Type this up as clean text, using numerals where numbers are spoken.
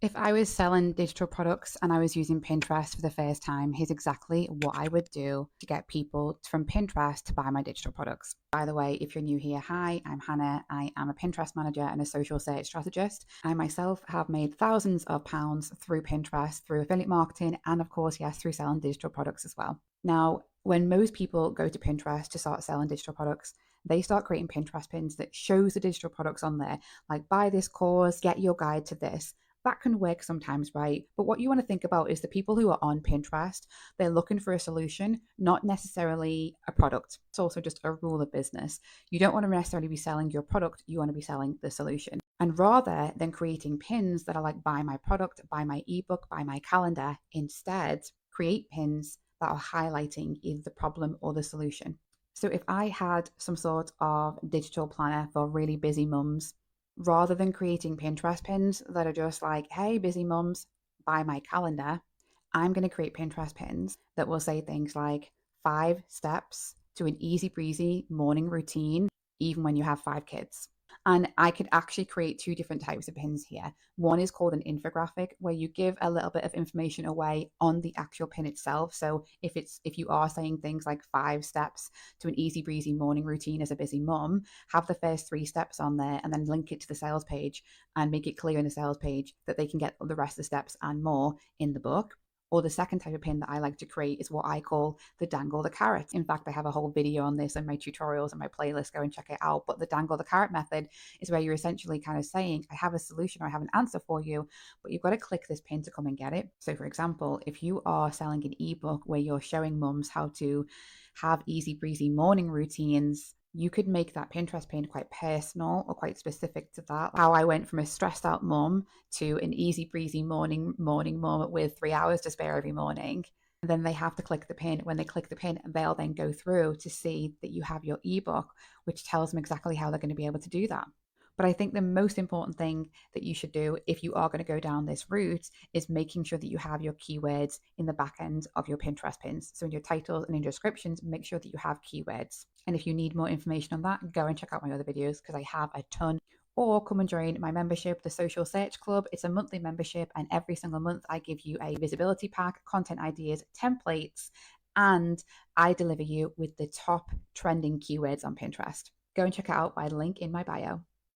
If I was selling digital products and I was using Pinterest for the first time, here's exactly what I would do to get people from Pinterest to buy my digital products. By the way, if you're new here, hi, I'm Hannah. I am a Pinterest manager and a social search strategist. I myself have made thousands of pounds through Pinterest, through affiliate marketing, and of course, yes, through selling digital products as well. Now, when most people go to Pinterest to start selling digital products, they start creating Pinterest pins that shows the digital products on there, like buy this course, get your guide to this. That can work sometimes, right? But what you want to think about is the people who are on Pinterest, they're looking for a solution, not necessarily a product. It's also just a rule of business. You don't want to necessarily be selling your product, you want to be selling the solution. And rather than creating pins that are like buy my product, buy my ebook, buy my calendar, instead create pins that are highlighting either the problem or the solution. So if I had some sort of digital planner for really busy mums, rather than creating Pinterest pins that are just like, hey, busy mums, buy my calendar, I'm going to create Pinterest pins that will say things like 5 steps to an easy breezy morning routine, even when you have 5 kids. And I could actually create 2 different types of pins here. One is called an infographic, where you give a little bit of information away on the actual pin itself. So if you are saying things like 5 steps to an easy breezy morning routine as a busy mum, have the first 3 steps on there and then link it to the sales page and make it clear in the sales page that they can get the rest of the steps and more in the book. Or the second type of pin that I like to create is what I call the dangle the carrot. In fact, I have a whole video on this in my tutorials and my playlist. Go and check it out. But the dangle the carrot method is where you're essentially kind of saying, I have a solution or I have an answer for you, but you've got to click this pin to come and get it. So for example, if you are selling an ebook where you're showing mums how to have easy breezy morning routines, you could make that Pinterest pin quite personal or quite specific to that. How I went from a stressed out mum to an easy breezy morning mum with 3 hours to spare every morning. And then they have to click the pin. When they click the pin, they'll then go through to see that you have your ebook, which tells them exactly how they're going to be able to do that. But I think the most important thing that you should do if you are going to go down this route is making sure that you have your keywords in the back end of your Pinterest pins. So in your titles and in your descriptions, make sure that you have keywords. And if you need more information on that, go and check out my other videos because I have a ton. Or come and join my membership, the Social Search Club. It's a monthly membership, and every single month I give you a visibility pack, content ideas, templates, and I deliver you with the top trending keywords on Pinterest. Go and check it out by the link in my bio.